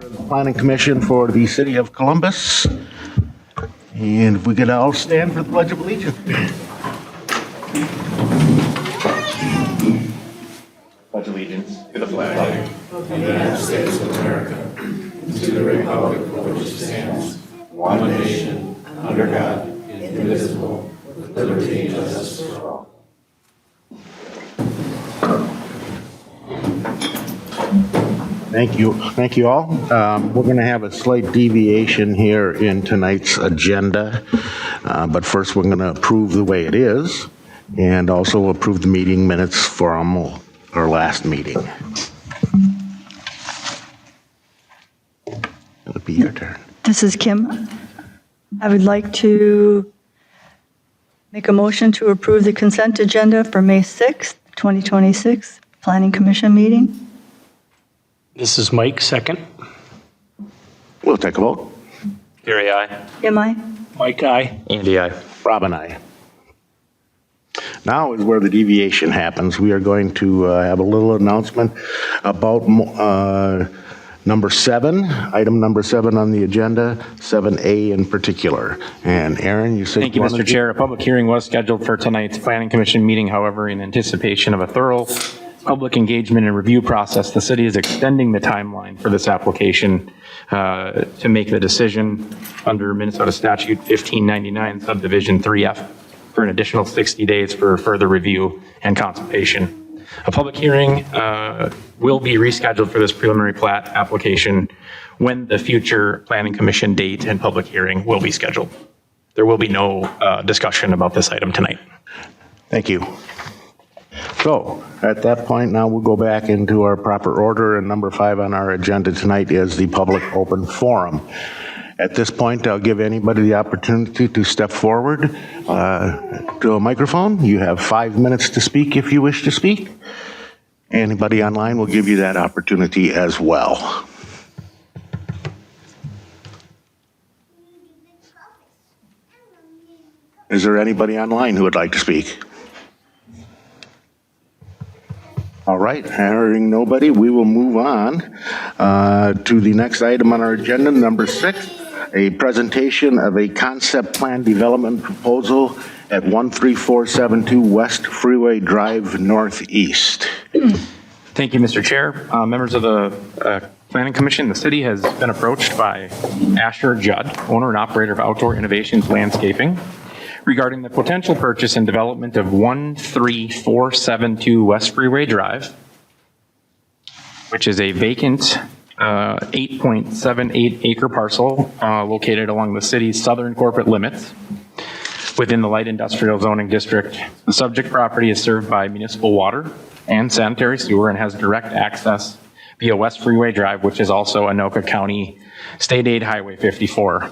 Planning Commission for the City of Columbus. And if we could all stand for the Pledge of Allegiance. Pledge allegiance to the flag of the United States of America, to the republic for which it stands, one nation, under God, indivisible, with liberty and justice for all. Thank you all. We're going to have a slight deviation here in tonight's agenda, but first we're going to approve the way it is and also approve the meeting minutes from our last meeting. It'll be your turn. This is Kim. I would like to make a motion to approve the consent agenda for May 6th, 2026, Planning Commission meeting. This is Mike, second. We'll take a vote. Gary, aye. Am I? Mike, aye. Andy, aye. Rob and I. Now is where the deviation happens. We are going to have a little announcement about number 7, item number 7 on the agenda, 7A in particular. And Aaron, you said... Thank you, Mr. Chair. A public hearing was scheduled for tonight's Planning Commission meeting. However, in anticipation of a thorough public engagement and review process, the city is extending the timeline for this application to make the decision under Minnesota Statute 1599, Subdivision 3F, for an additional 60 days for further review and consultation. A public hearing will be rescheduled for this preliminary plat application when the future Planning Commission date and public hearing will be scheduled. There will be no discussion about this item tonight. Thank you. So at that point, now we'll go back into our proper order, and number 5 on our agenda tonight is the public open forum. At this point, I'll give anybody the opportunity to step forward to a microphone. You have 5 minutes to speak if you wish to speak. Anybody online will give you that opportunity as well. Is there anybody online who would like to speak? All right, hearing nobody, we will move on to the next item on our agenda, number 6, a presentation of a concept plan development proposal at 13472 West Freeway Drive Northeast. Thank you, Mr. Chair. Members of the Planning Commission, the city has been approached by Asher Judd, owner and operator of Outdoor Innovations Landscaping, regarding the potential purchase and development of 13472 West Freeway Drive, which is a vacant 8.78 acre parcel located along the city's southern corporate limits within the light industrial zoning district. The subject property is served by municipal water and sanitary sewer and has direct access via West Freeway Drive, which is also Anoka County State Aid Highway 54.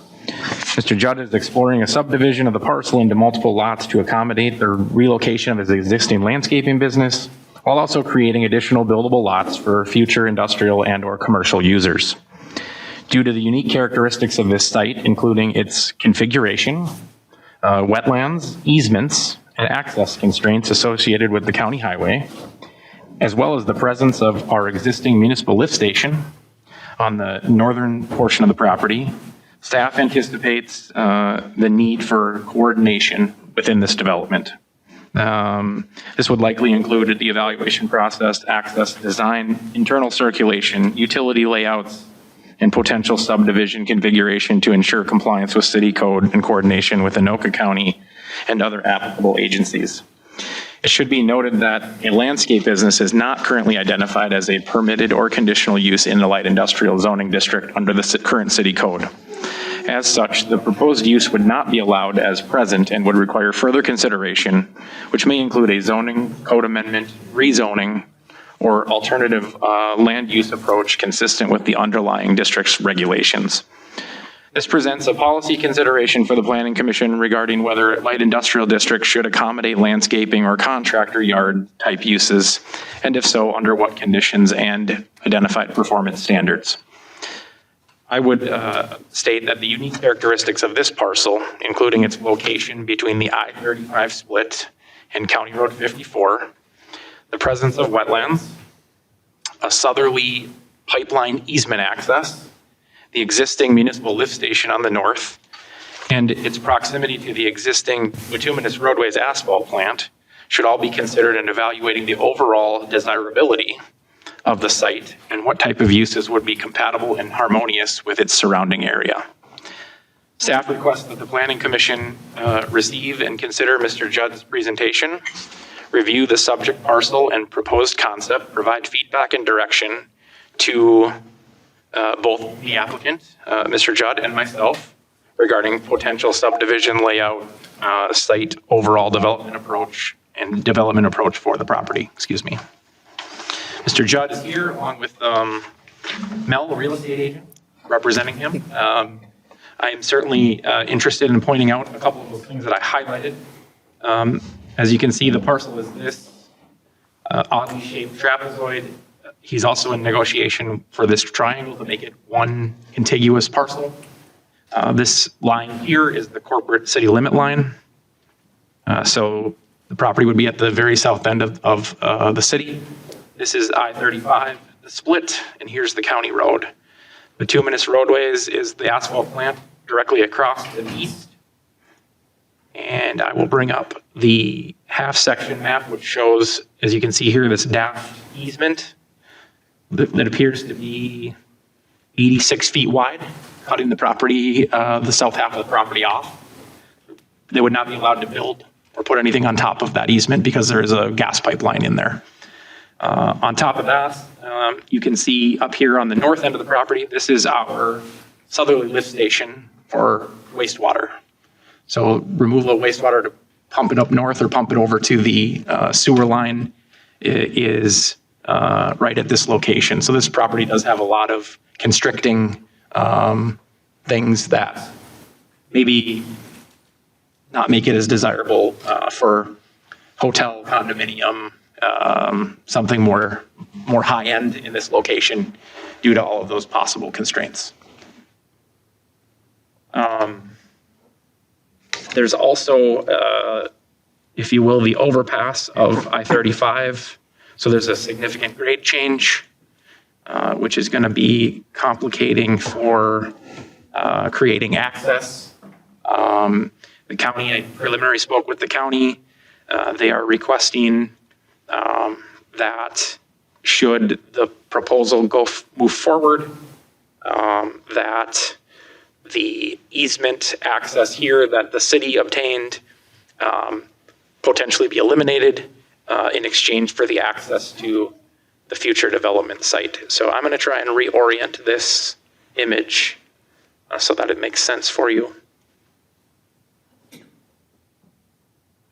Mr. Judd is exploring a subdivision of the parcel into multiple lots to accommodate the relocation of his existing landscaping business, while also creating additional buildable lots for future industrial and or commercial users. Due to the unique characteristics of this site, including its configuration, wetlands, easements, and access constraints associated with the county highway, as well as the presence of our existing municipal lift station on the northern portion of the property, staff anticipates the need for coordination within this development. This would likely include the evaluation process, access design, internal circulation, utility layouts, and potential subdivision configuration to ensure compliance with city code and coordination with Anoka County and other applicable agencies. It should be noted that a landscape business is not currently identified as a permitted or conditional use in the light industrial zoning district under the current city code. As such, the proposed use would not be allowed as present and would require further consideration, which may include a zoning code amendment, rezoning, or alternative land use approach consistent with the underlying district's regulations. This presents a policy consideration for the Planning Commission regarding whether light industrial districts should accommodate landscaping or contractor yard type uses, and if so, under what conditions and identified performance standards. I would state that the unique characteristics of this parcel, including its location between the I-35 split and County Road 54, the presence of wetlands, a southerly pipeline easement access, the existing municipal lift station on the north, and its proximity to the existing bituminous roadways asphalt plant should all be considered in evaluating the overall desirability of the site and what type of uses would be compatible and harmonious with its surrounding area. Staff requests that the Planning Commission receive and consider Mr. Judd's presentation, review the subject parcel and proposed concept, provide feedback and direction to both the applicant, Mr. Judd, and myself regarding potential subdivision layout, site overall development approach, and development approach for the property. Excuse me. Mr. Judd is here along with Mel, the real estate agent, representing him. I am certainly interested in pointing out a couple of those things that I highlighted. As you can see, the parcel is this oddly shaped trapezoid. He's also in negotiation for this triangle to make it one contiguous parcel. This line here is the corporate city limit line. So the property would be at the very south end of the city. This is I-35, the split, and here's the county road. Bituminous roadways is the asphalt plant directly across to the east. And I will bring up the half-section map, which shows, as you can see here, this dashed easement that appears to be 86 feet wide, cutting the property, the south half of the property off. They would not be allowed to build or put anything on top of that easement because there is a gas pipeline in there. On top of that, you can see up here on the north end of the property, this is our southerly lift station for wastewater. So removal of wastewater to pump it up north or pump it over to the sewer line is right at this location. So this property does have a lot of constricting things that maybe not make it as desirable for hotel, condominium, something more high end in this location due to all of those possible constraints. There's also, if you will, the overpass of I-35. So there's a significant grade change, which is going to be complicating for creating access. The county, I preliminary spoke with the county. They are requesting that should the proposal move forward, that the easement access here that the city obtained potentially be eliminated in exchange for the access to the future development site. So I'm going to try and reorient this image so that it makes sense for you.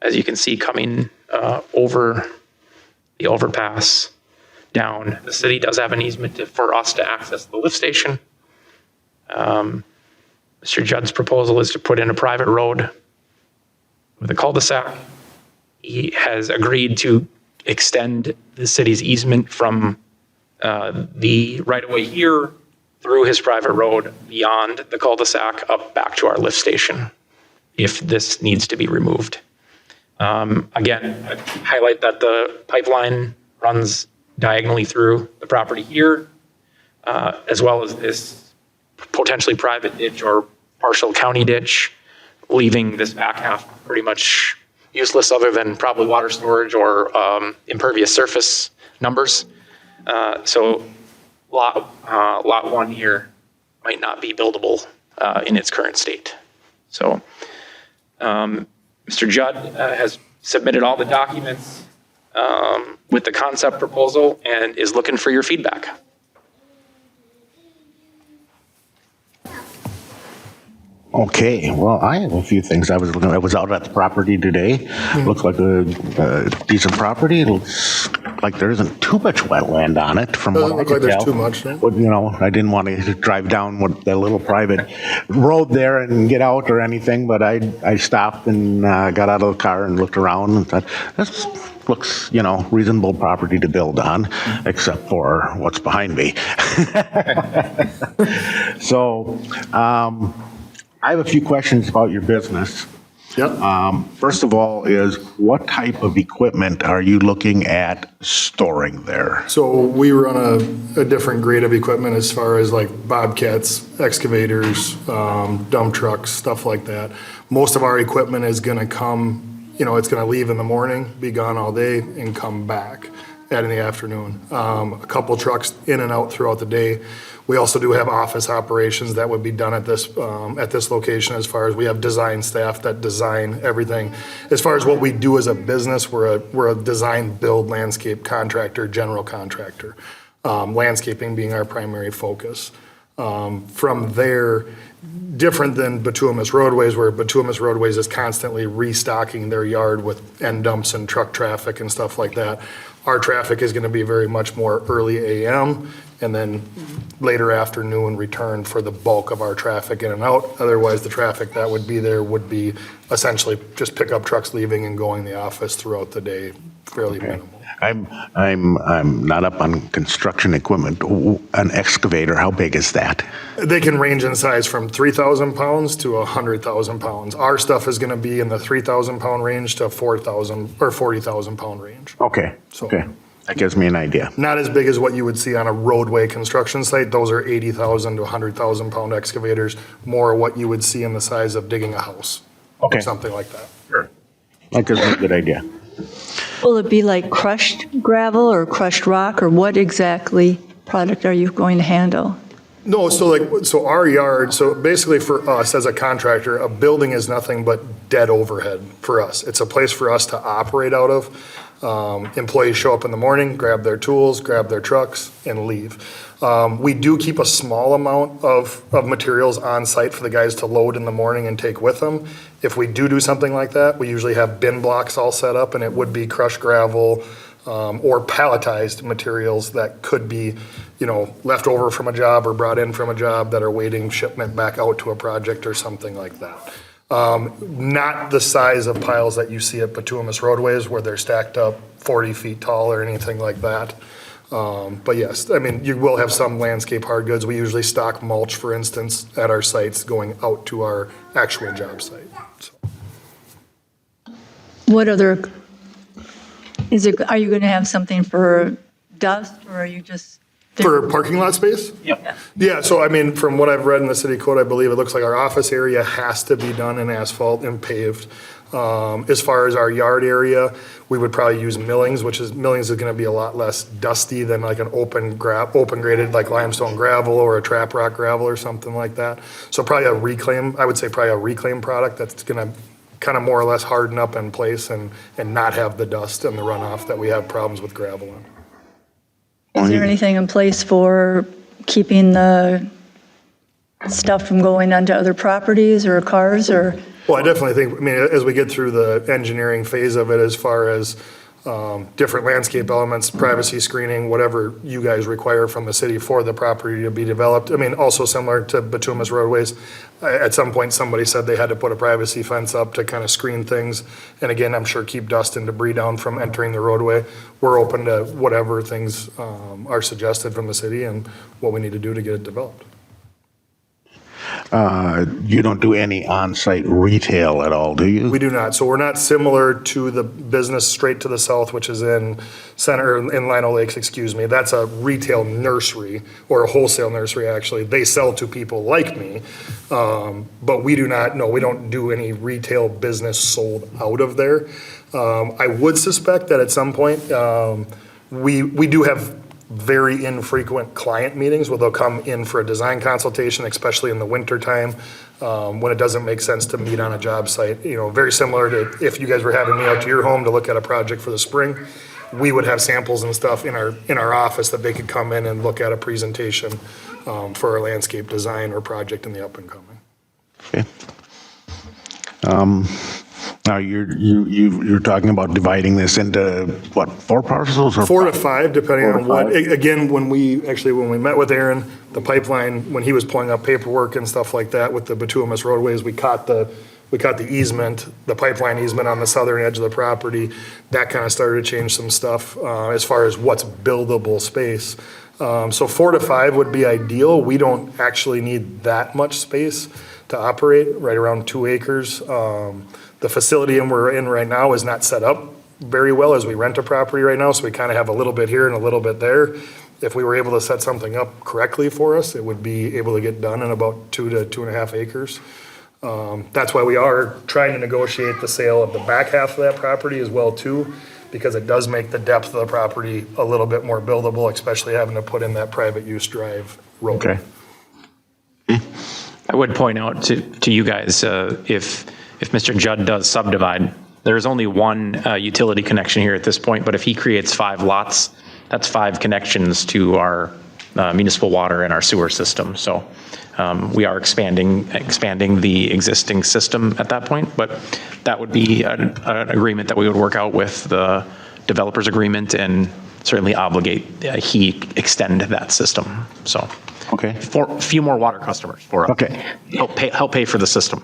As you can see, coming over the overpass down, the city does have an easement for us to access the lift station. Mr. Judd's proposal is to put in a private road with a cul-de-sac. He has agreed to extend the city's easement from the right-of-way here through his private road beyond the cul-de-sac up back to our lift station if this needs to be removed. Again, I highlight that the pipeline runs diagonally through the property here, as well as this potentially private ditch or partial county ditch, leaving this back half pretty much useless other than probably water storage or impervious surface numbers. So lot one here might not be buildable in its current state. So Mr. Judd has submitted all the documents with the concept proposal and is looking for your feedback. Okay, well, I have a few things. I was out at the property today. Looks like a decent property. It looks like there isn't too much wetland on it from what I could tell. Doesn't look like there's too much, no? But, you know, I didn't want to drive down that little private road there and get out or anything, but I stopped and got out of the car and looked around and thought, this looks, you know, reasonable property to build on, except for what's behind me. So, I have a few questions about your business. Yep. First of all, is what type of equipment are you looking at storing there? So we run a different grade of equipment as far as like bobcats, excavators, dump trucks, stuff like that. Most of our equipment is gonna come, it's gonna leave in the morning, be gone all day, and come back in the afternoon. A couple trucks in and out throughout the day. We also do have office operations that would be done at this location, as far as we have design staff that design everything. As far as what we do as a business, we're a design build landscape contractor, general contractor. Landscaping being our primary focus. From there, different than bituminous roadways, where bituminous roadways is constantly restocking their yard with end dumps and truck traffic and stuff like that. Our traffic is going to be very much more early AM and then later afternoon return for the bulk of our traffic in and out. Otherwise, the traffic that would be there would be essentially just pickup trucks leaving and going to the office throughout the day, fairly minimal. I'm not up on construction equipment. An excavator, how big is that? They can range in size from 3,000 pounds to 100,000 pounds. Our stuff is going to be in the 3,000 pound range to 4,000 or 40,000 pound range. Okay, okay. That gives me an idea. Not as big as what you would see on a roadway construction site. Those are 80,000 to 100,000 pound excavators, more what you would see in the size of digging a house. Okay. Or something like that. Sure. That gives me a good idea. Will it be like crushed gravel or crushed rock, or what exactly product are you going to handle? No, so our yard, so basically for us as a contractor, a building is nothing but dead overhead for us. It's a place for us to operate out of. Employees show up in the morning, grab their tools, grab their trucks, and leave. We do keep a small amount of materials on site for the guys to load in the morning and take with them. If we do something like that, we usually have bin blocks all set up, and it would be crushed gravel or palletized materials that could be, left over from a job or brought in from a job that are waiting shipment back out to a project or something like that. Not the size of piles that you see at bituminous roadways where they're stacked up 40 feet tall or anything like that. But yes, you will have some landscape hard goods. We usually stock mulch, for instance, at our sites going out to our actual job site. So. What other, are you going to have something for dust, or are you just? For parking lot space? Yep. Yeah, so from what I've read in the city code, I believe it looks like our office area has to be done in asphalt and paved. As far as our yard area, we would probably use millings, millings is gonna be a lot less dusty than like an open graded like limestone gravel or a trap rock gravel or something like that. So probably I would say probably a reclaim product that's gonna kind of more or less harden up in place and not have the dust and the runoff that we have problems with gravel in. Is there anything in place for keeping the stuff from going onto other properties or cars, or? Well, I definitely think, as we get through the engineering phase of it, as far as different landscape elements, privacy screening, whatever you guys require from the city for the property to be developed. Also similar to bituminous roadways, at some point somebody said they had to put a privacy fence up to kind of screen things. And again, I'm sure keep dust and debris down from entering the roadway. We're open to whatever things are suggested from the city and what we need to do to get it developed. You don't do any on-site retail at all, do you? We do not. So we're not similar to the business straight to the south, which is in Lino Lakes, excuse me. That's a retail nursery or a wholesale nursery, actually. They sell to people like me. But we do not, no, we don't do any retail business sold out of there. I would suspect that at some point, we do have very infrequent client meetings where they'll come in for a design consultation, especially in the winter time, when it doesn't make sense to meet on a job site. Very similar to if you guys were having me out to your home to look at a project for the spring, we would have samples and stuff in our office that they could come in and look at a presentation for a landscape design or project in the up and coming. Okay. Now you're talking about dividing this into what, 4 parcels or 4 to 5, depending 4 to on what. 5? Again, when we met with Aaron, the pipeline, when he was pulling up paperwork and stuff like that with the bituminous roadways, we caught the easement, the pipeline easement on the southern edge of the property. That kind of started to change some stuff as far as what's buildable space. So 4 to 5 would be ideal. We don't actually need that much space to operate, right around 2 acres. The facility we're in right now is not set up very well as we rent a property right now, so we kind of have a little bit here and a little bit there. If we were able to set something up correctly for us, it would be able to get done in about 2 to 2.5 acres. That's why we are trying to negotiate the sale of the back half of that property as well too, because it does make the depth of the property a little bit more buildable, especially having to put in that private use drive road. Okay. I would point out to you guys, if Mr. Judd does subdivide, there's only one utility connection here at this point, but if he creates 5 lots, that's 5 connections to our municipal water and our sewer system. So we are expanding the existing system at that point, but that would be an agreement that we would work out with the developer's agreement and certainly obligate he extend that system. So Okay. for a few more water customers for us. Okay. Help pay for the system.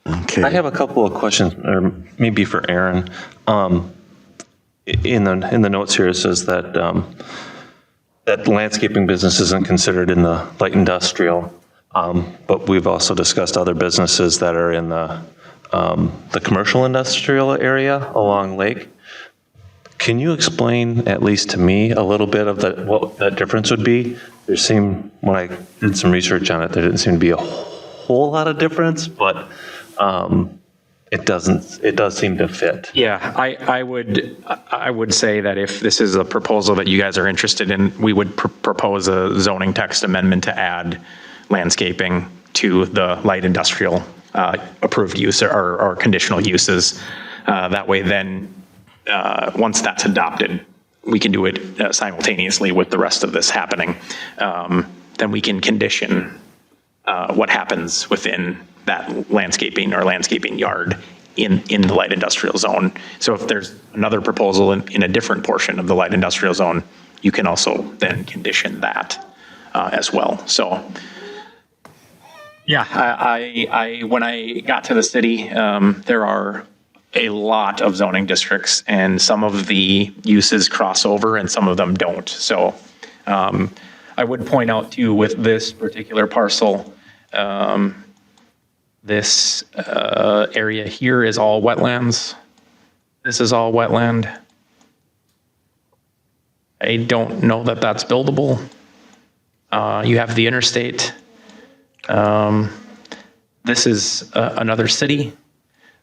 Okay. I have a couple of questions, or maybe for Aaron. In the notes here, it says that that landscaping business isn't considered in the light industrial, but we've also discussed other businesses that are in the commercial industrial area along Lake. Can you explain, at least to me, a little bit of what that difference would be? There seemed, when I did some research on it, there didn't seem to be a whole lot of difference, but it does seem to fit. Yeah, I would say that if this is a proposal that you guys are interested in, we would propose a zoning text amendment to add landscaping to the light industrial approved use or conditional uses. That way then, once that's adopted, we can do it simultaneously with the rest of this happening. Then we can condition what happens within that landscaping or landscaping yard in the light industrial zone. So if there's another proposal in a different portion of the light industrial zone, you can also then condition that as well. So yeah, I when I got to the city, there are a lot of zoning districts and some of the uses cross over and some of them don't. So I would point out too, with this particular parcel, this area here is all wetlands. This is all wetland. I don't know that that's buildable. You have the interstate. This is another city.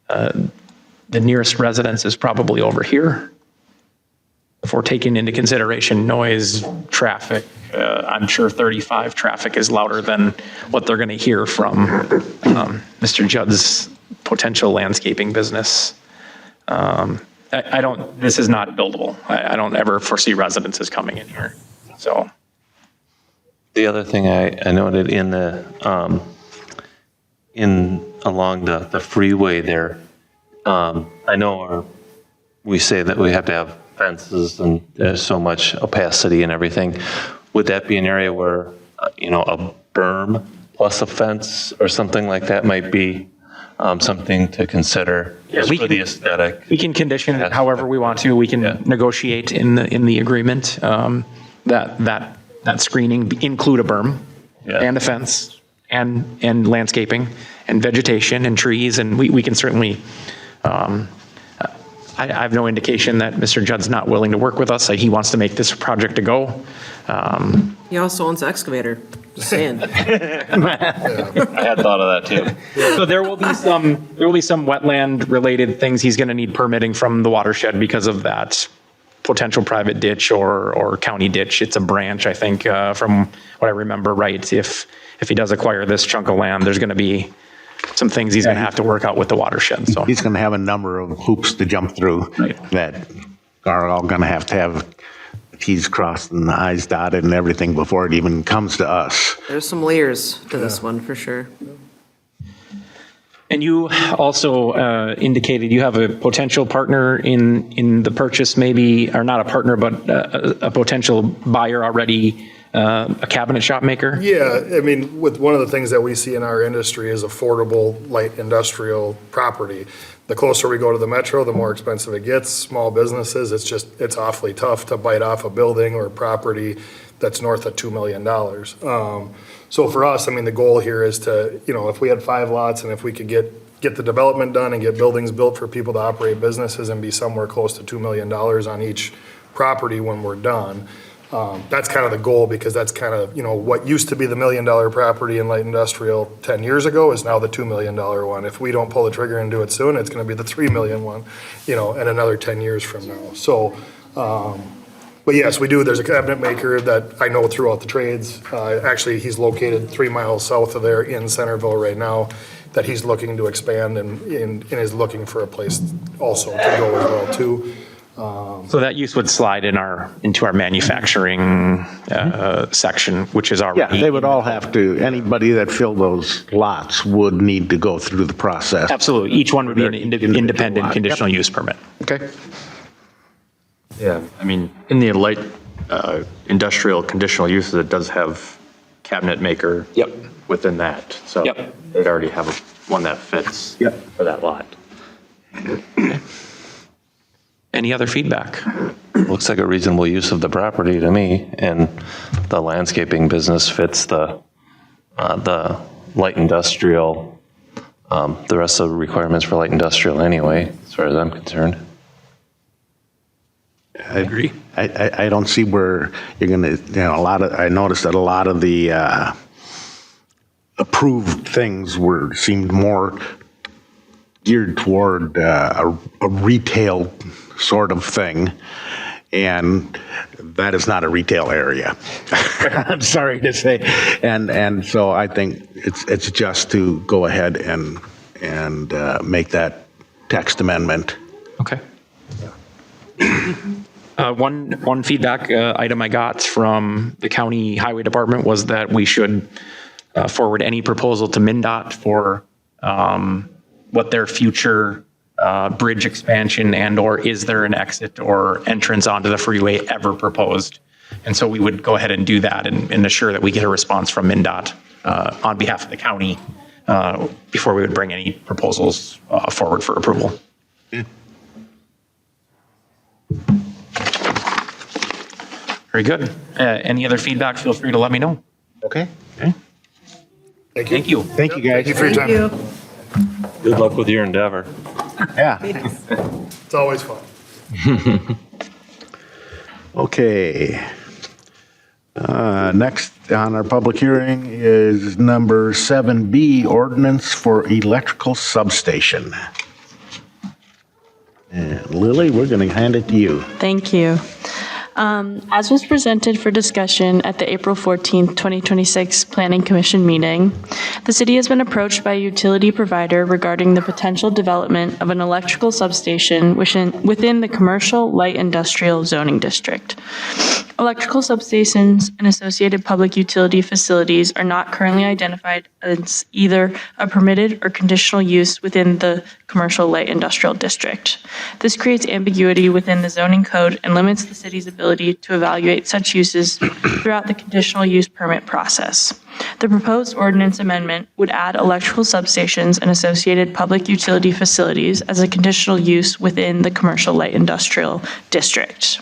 The nearest residence is probably over here. If we're taking into consideration noise, traffic, I'm sure 35 traffic is louder than what they're going to hear from Mr. Judd's potential landscaping business. This is not buildable. I don't ever foresee residences coming in here. So. The other thing I noted along the freeway there, I know we say that we have to have fences and there's so much opacity and everything. Would that be an area where, a berm plus a fence or something like that might be something to consider just for the aesthetic? We can condition it however we want to. We can negotiate in the agreement that screening include a berm and a fence and landscaping and vegetation and trees, and we can certainly. I have no indication that Mr. Judd's not willing to work with us. He wants to make this project a go. He also owns an excavator, just saying. I had thought of that too. So there will be some wetland related things he's going to need permitting from the watershed because of that potential private ditch or county ditch. It's a branch, I think, from what I remember right. If he does acquire this chunk of land, there's going to be some things he's going to have to work out with the watershed. So He's going to have a number of hoops to jump through that are all going to have the T's crossed and the I's dotted and everything before it even comes to us. There's some layers to this one, for sure. And you also indicated you have a potential partner in the purchase, maybe, or not a partner, but a potential buyer already, a cabinet shop maker? Yeah, I mean, with one of the things that we see in our industry is affordable light industrial property. The closer we go to the metro, the more expensive it gets. Small businesses, it's awfully tough to bite off a building or property that's north of $2 million. So for us, I mean, the goal here is to, if we had 5 lots and if we could get the development done and get buildings built for people to operate businesses and be somewhere close to $2 million on each property when we're done. That's kind of the goal, because that's kind of, what used to be the $1 million property in light industrial 10 years ago is now the $2 million one. If we don't pull the trigger and do it soon, it's going to be the $3 million one, in another 10 years from now. So, but yes, we do. There's a cabinet maker that I know throughout the trades. Actually, he's located 3 miles south of there in Centerville right now, that he's looking to expand and is looking for a place also to go as well too. So that use would slide into our manufacturing section, which is already. Yeah, they would all have to, anybody that filled those lots would need to go through the process. Absolutely. Each one would be an independent lot. conditional use permit. Okay. Yeah, I mean, in the light industrial conditional uses, it does have cabinet maker Yep. within that. So Yep. they'd already have one that fits Yep. for that lot. Any other feedback? Looks like a reasonable use of the property to me, and the landscaping business fits the light industrial, the rest of the requirements for light industrial anyway, as far as I'm concerned. I agree. I don't see where you're going to, I noticed that a lot of the approved things seemed more geared toward a retail sort of thing, and that is not a retail area. I'm sorry to say, and so I think it's just to go ahead and make that text amendment. Okay. One feedback item I got from the county highway department was that we should forward any proposal to MnDOT for what their future bridge expansion and/or is there an exit or entrance onto the freeway ever proposed. And so we would go ahead and do that and assure that we get a response from MnDOT on behalf of the county before we would bring any proposals forward for approval. Very good. Any other feedback, feel free to let me know. Okay. Okay. Thank you. Thank you, guys. Thank you for your time. Good luck with your endeavor. Yeah. It's always fun. Okay. Next on our public hearing is number 7B, Ordinance for Electrical Substation. And Lily, we're going to hand it to you. Thank you. As was presented for discussion at the April 14th, 2026 Planning Commission meeting, the city has been approached by a utility provider regarding the potential development of an electrical substation within the commercial light industrial zoning district. Electrical substations and associated public utility facilities are not currently identified as either a permitted or conditional use within the commercial light industrial district. This creates ambiguity within the zoning code and limits the city's ability to evaluate such uses throughout the conditional use permit process. The proposed ordinance amendment would add electrical substations and associated public utility facilities as a conditional use within the commercial light industrial district.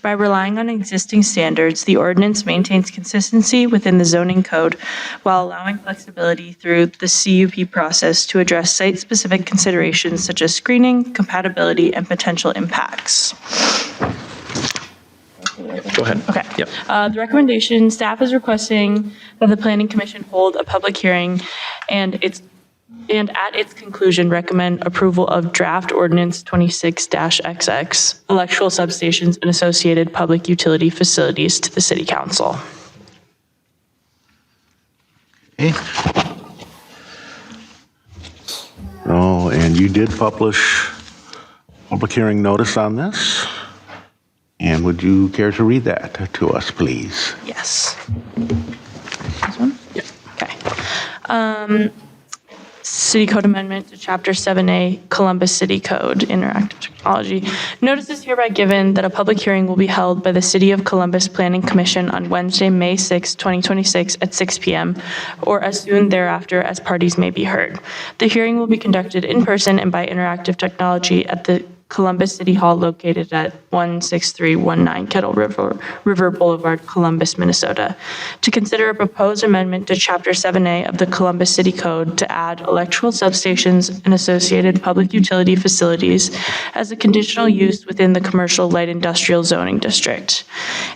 By relying on existing standards, the ordinance maintains consistency within the zoning code while allowing flexibility through the CUP process to address site-specific considerations such as screening, compatibility, and potential impacts. Go ahead. Okay. Yep. The recommendation, staff is requesting that the Planning Commission hold a public hearing and at its conclusion, recommend approval of draft ordinance 26-XX, electrical substations and associated public utility facilities to the City Council. Okay. Oh, and you did publish public hearing notice on this? And would you care to read that to us, please? Yes. This one? Yeah. Okay. City Code Amendment to Chapter 7A, Columbus City Code, Interactive Technology. Notice is hereby given that a public hearing will be held by the City of Columbus Planning Commission on Wednesday, May 6, 2026 at 6 p.m. or as soon thereafter as parties may be heard. The hearing will be conducted in person and by interactive technology at the Columbus City Hall located at 16319 Kettle River Boulevard, Columbus, Minnesota, to consider a proposed amendment to Chapter 7A of the Columbus City Code to add electrical substations and associated public utility facilities as a conditional use within the commercial light industrial zoning district,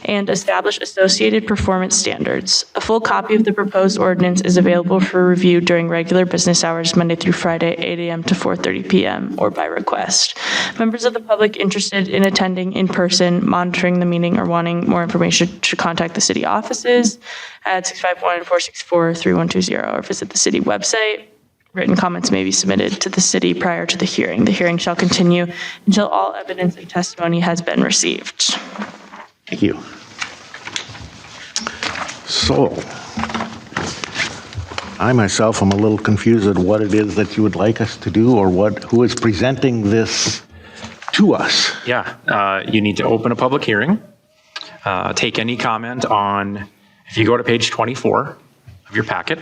and establish associated performance standards. A full copy of the proposed ordinance is available for review during regular business hours, Monday through Friday, 8 a.m. to 4:30 p.m., or by request. Members of the public interested in attending in person, monitoring the meeting, or wanting more information should contact the city offices at 651-464-3120 or visit the city website. Written comments may be submitted to the city prior to the hearing. The hearing shall continue until all evidence and testimony has been received. Thank you. So, I myself am a little confused at what it is that you would like us to do, or who is presenting this to us. Yeah, you need to open a public hearing, take any comment on, if you go to page 24 of your packet,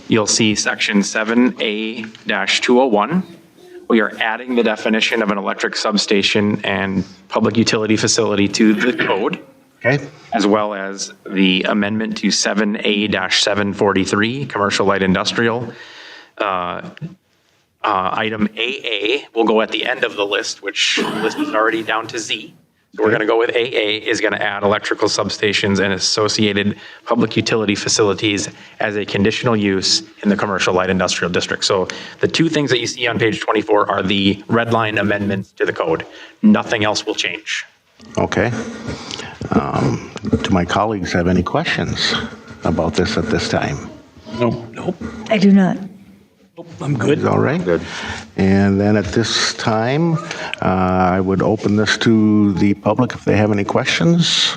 you'll see section 7A-201. We are adding the definition of an electric substation and public utility facility to the code. Okay. As well as the amendment to 7A-743, commercial light industrial. Item AA will go at the end of the list, which the list is already down to Z. So we're going to go with AA is going to add electrical substations and associated public utility facilities as a conditional use in the commercial light industrial district. So the two things that you see on page 24 are the red line amendments to the code. Nothing else will change. Okay. Do my colleagues have any questions about this at this time? Nope. I do not. Nope, I'm good. All right. Good. And then at this time, I would open this to the public if they have any questions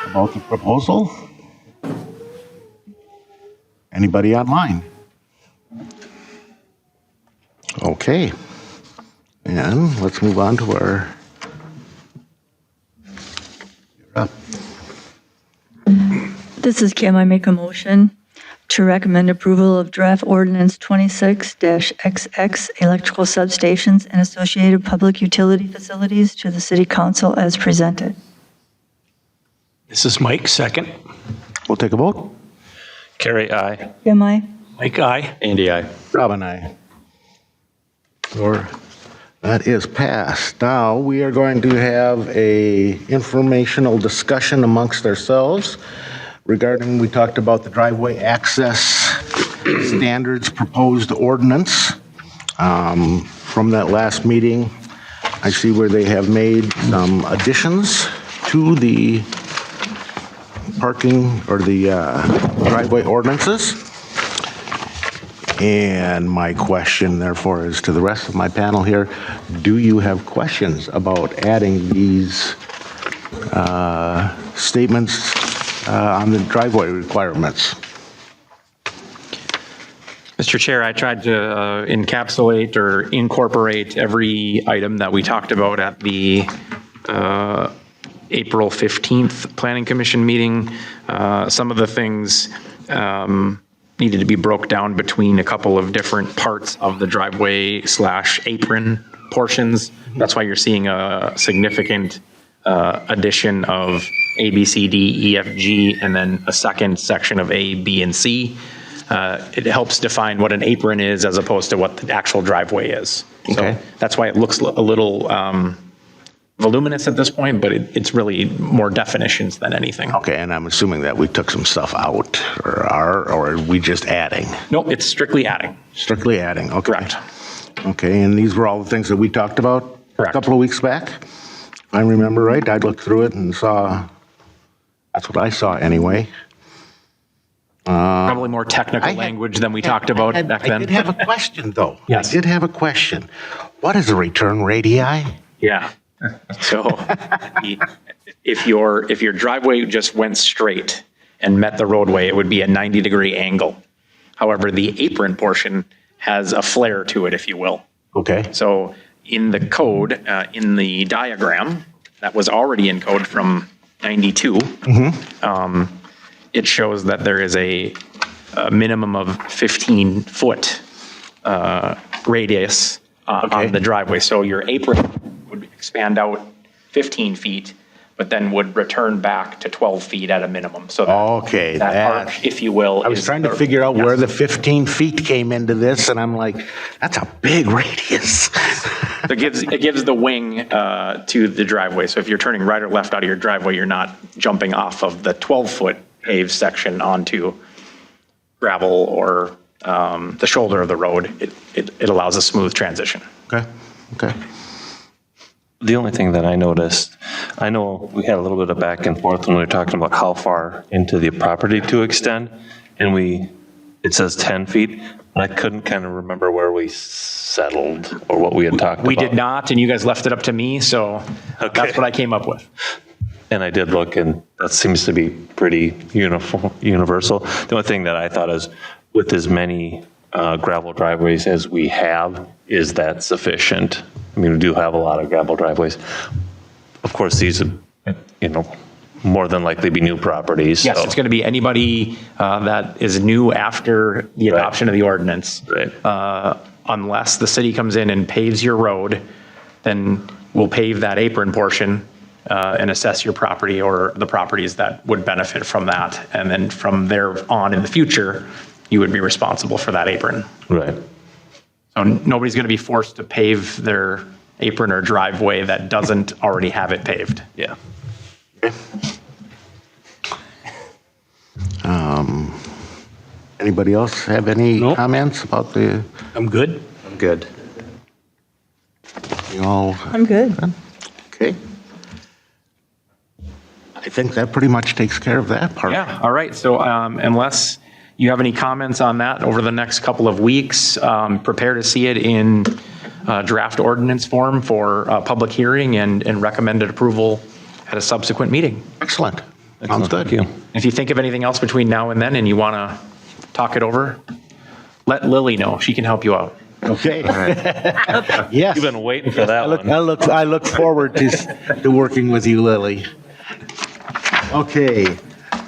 about the proposal. Anybody online? Okay. And let's move on to our... You're up. This is Kim. I make a motion to recommend approval of draft ordinance 26-XX electrical substations and associated public utility facilities to the city council as presented. This is Mike, second. We'll take a vote. Carrie, aye. Am I? Mike, aye. Andy, aye. Rob and I. Or that is passed. Now we are going to have a informational discussion amongst ourselves regarding, we talked about the driveway access standards proposed ordinance. From that last meeting, I see where they have made some additions to the parking or the driveway ordinances. And my question, therefore, is to the rest of my panel here, do you have questions about adding these statements on the driveway requirements? Mr. Chair, I tried to encapsulate or incorporate every item that we talked about at the April 15th Planning Commission meeting. Some of the things needed to be broke down between a couple of different parts of the driveway / apron portions. That's why you're seeing a significant addition of A, B, C, D, E, F, G, and then a second section of A, B, and C. It helps define what an apron is as opposed to what the actual driveway is. Okay. So that's why it looks a little voluminous at this point, but it's really more definitions than anything. Okay, and I'm assuming that we took some stuff out, or are we just adding? Nope, it's strictly adding. Strictly adding, okay. Correct. Okay, and these were all the things that we talked about Correct. a couple of weeks back? If I remember right, I looked through it and saw, that's what I saw anyway. Probably more technical language than we talked about back then. I did have a question, though. Yes. I did have a question. What is a return radii? Yeah. So if your driveway just went straight and met the roadway, it would be a 90-degree angle. However, the apron portion has a flare to it, if you will. Okay. So in the code, in the diagram that was already in code from 92, it shows that there is a minimum of 15-foot radius on the driveway. So your apron would expand out 15 feet, but then would return back to 12 feet at a minimum. So Okay, that that- arc, if you will. I was is trying to the- figure out where yes. the 15 feet came into this, and I'm like, that's a big radius. It gives the wing to the driveway. So if you're turning right or left out of your driveway, you're not jumping off of the 12-foot paved section onto gravel or the shoulder of the road. It allows a smooth transition. Okay, okay. The only thing that I noticed, I know we had a little bit of back and forth when we were talking about how far into the property to extend, and it says 10 feet, and I couldn't kind of remember where we settled or what we had talked about. We did not, and you guys left it up to me, so that's what I came up with. And I did look, and that seems to be pretty universal. The only thing that I thought is, with as many gravel driveways as we have, is that sufficient? I mean, we do have a lot of gravel driveways. Of course, these, more than likely be new properties. Yes, so- it's going to be anybody that is new after the adoption of the ordinance. Right. Unless the city comes in and paves your road, then we'll pave that apron portion and assess your property or the properties that would benefit from that. And then from there on in the future, you would be responsible for that apron. Right. So nobody's going to be forced to pave their apron or driveway that doesn't already have it paved. Yeah. Anybody else have any Nope. comments about the, I'm good. I'm good. you all? I'm good. Okay. I think that pretty much takes care of that part. Yeah, all right. So unless you have any comments on that over the next couple of weeks, prepare to see it in draft ordinance form for public hearing and recommended approval at a subsequent meeting. Excellent. Sounds good. Thank you. If you think of anything else between now and then and you want to talk it over, let Lily know. She can help you out. Okay. Yes. You've been waiting for that one. I look forward to working with you, Lily. Okay,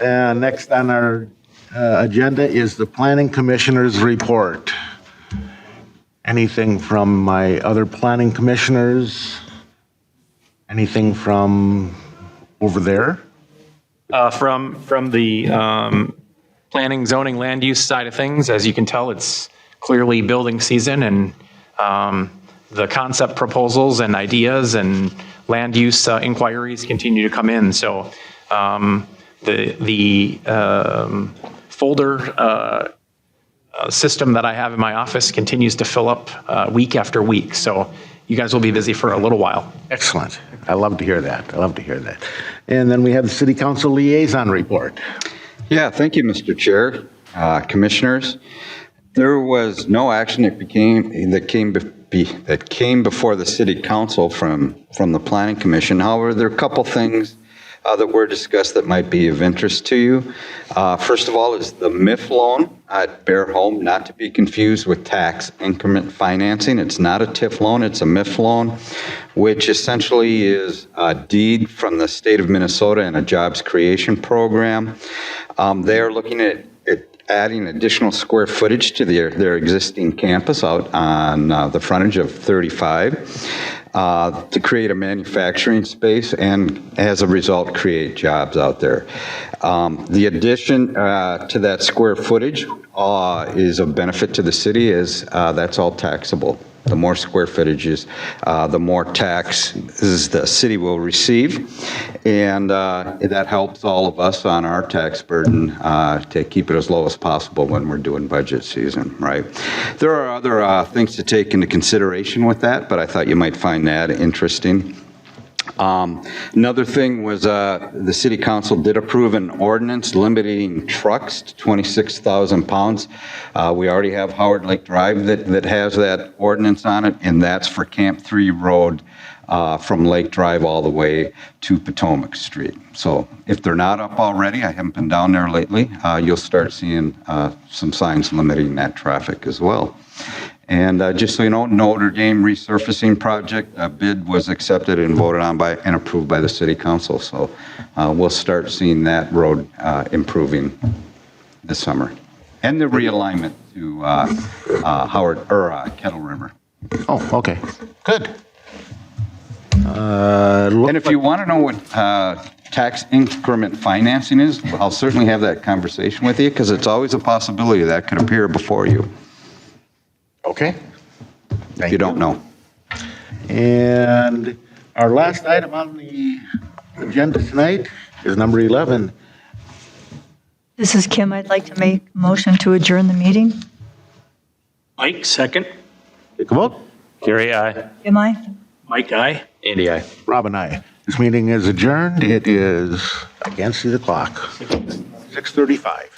next on our agenda is the Planning Commissioner's report. Anything from my other planning commissioners? Anything from over there? From the planning, zoning, land use side of things, as you can tell, it's clearly building season, and the concept proposals and ideas and land use inquiries continue to come in. So the folder system that I have in my office continues to fill up week after week. So you guys will be busy for a little while. Excellent. I love to hear that. I love to hear that. And then we have the City Council Liaison report. Yeah, thank you, Mr. Chair, Commissioners. There was no action that came before the City Council from the Planning Commission. However, there are a couple things that were discussed that might be of interest to you. First of all is the MIF loan at Bear Home, not to be confused with tax increment financing. It's not a TIF loan, it's a MIF loan, which essentially is a deed from the state of Minnesota and a jobs creation program. They are looking at adding additional square footage to their existing campus out on the frontage of 35 to create a manufacturing space and as a result create jobs out there. The addition to that square footage is of benefit to the city as that's all taxable. The more square footages, the more taxes the city will receive. And that helps all of us on our tax burden to keep it as low as possible when we're doing budget season, right? There are other things to take into consideration with that, but I thought you might find that interesting. Another thing was the City Council did approve an ordinance limiting trucks to 26,000 pounds. We already have Howard Lake Drive that has that ordinance on it, and that's for Camp 3 Road from Lake Drive all the way to Potomac Street. So if they're not up already, I haven't been down there lately, you'll start seeing some signs limiting that traffic as well. And just so you know, Notre Dame resurfacing project, a bid was accepted and voted on by and approved by the City Council. So we'll start seeing that road improving this summer. And the realignment to Kettle River. Oh, okay, good. And if you want to know what tax increment financing is, I'll certainly have that conversation with you, because it's always a possibility that could appear before you, Okay. if you don't know. And our last item on the agenda tonight is number 11. This is Kim. I'd like to make a motion to adjourn the meeting. Mike, second. Take a vote. Gary, aye. Am I? Mike, aye. Andy, aye. Rob and I. This meeting is adjourned. It is, I can't see the clock, 6:35.